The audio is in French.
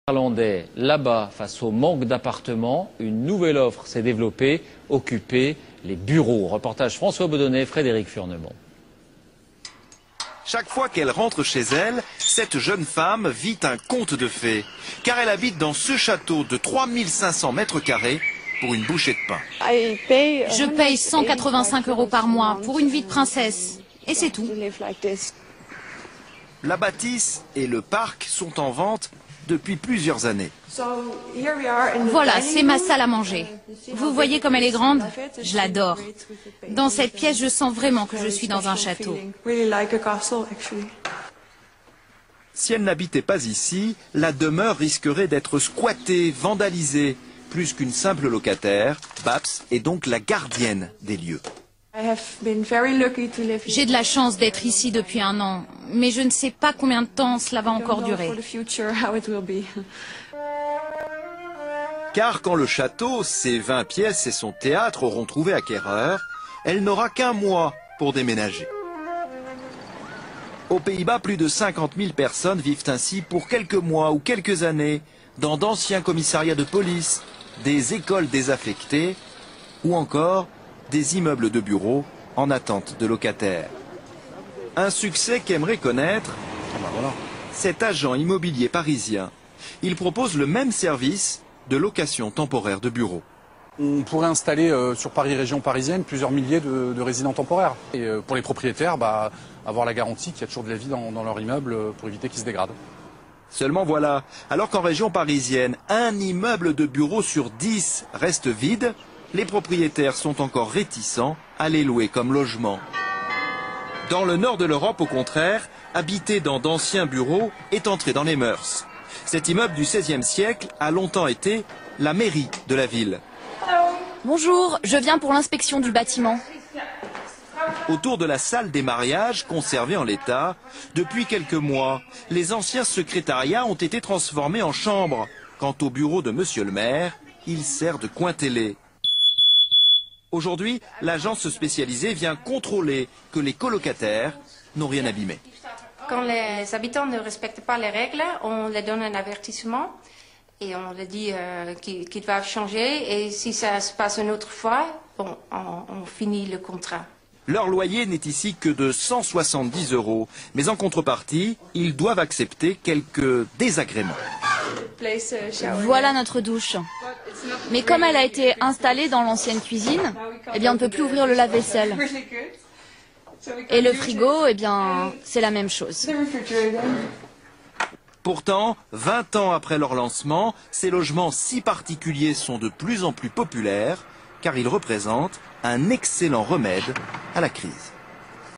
Irlandais, là-bas, face au manque d'appartements, une nouvelle offre s'est développée, occuper les bureaux. Reportage François Baudonnet, Frédéric Furnemont. Chaque fois qu'elle rentre chez elle, cette jeune femme vit un conte de fées, car elle habite dans ce château de 3500 mètres carrés pour une bouchée de pain. Je paye 185 € par mois pour une vie de princesse. Et c'est tout. La bâtisse et le parc sont en vente depuis plusieurs années. Voilà, c'est ma salle à manger. Vous voyez comme elle est grande? Je l'adore. Dans cette pièce, je sens vraiment que je suis dans un château. Si elle n'habitait pas ici, la demeure risquerait d'être squattée, vandalisée. Plus qu'une simple locataire, Babs est donc la gardienne des lieux. J'ai de la chance d'être ici depuis 1 an, mais je ne sais pas combien de temps cela va encore durer. Car quand le château, ses 20 pièces et son théâtre auront trouvé acquéreur, elle n'aura qu'1 mois pour déménager. Aux Pays-Bas, plus de 50 000 personnes vivent ainsi pour quelques mois ou quelques années dans d'anciens commissariats de police, des écoles désaffectées ou encore des immeubles de bureaux en attente de locataires. Un succès qu'aimerait connaître cet agent immobilier parisien. Il propose le même service de location temporaire de bureaux. On pourrait installer sur Paris région parisienne plusieurs milliers de résidents temporaires. Et pour les propriétaires, avoir la garantie qu'il y a toujours de la vie dans leur immeuble pour éviter qu'ils se dégradent. Seulement voilà, alors qu'en région parisienne, un immeuble de bureaux sur 10 reste vide, les propriétaires sont encore réticents à les louer comme logement. Dans le nord de l'Europe, au contraire, habiter dans d'anciens bureaux est entré dans les mœurs. Cet immeuble du XVIe siècle a longtemps été la mairie de la ville. Bonjour, je viens pour l'inspection du bâtiment. Autour de la salle des mariages, conservée en l'état, depuis quelques mois, les anciens secrétariats ont été transformés en chambres. Quant au bureau de monsieur le maire, il sert de coin télé. Aujourd'hui, l'agence spécialisée vient contrôler que les colocataires n'ont rien abîmé. Quand les habitants ne respectent pas les règles, on leur donne un avertissement et on leur dit qu'ils doivent changer. Et si ça se passe une autre fois, on finit le contrat. Leur loyer n'est ici que de 170 €, mais en contrepartie, ils doivent accepter quelques désagréments. Voilà notre douche. Mais comme elle a été installée dans l'ancienne cuisine, eh bien on ne peut plus ouvrir le lave-vaisselle. Et le frigo, eh bien c'est la même chose. Pourtant, 20 ans après leur lancement, ces logements si particuliers sont de plus en plus populaires car ils représentent un excellent remède à la crise.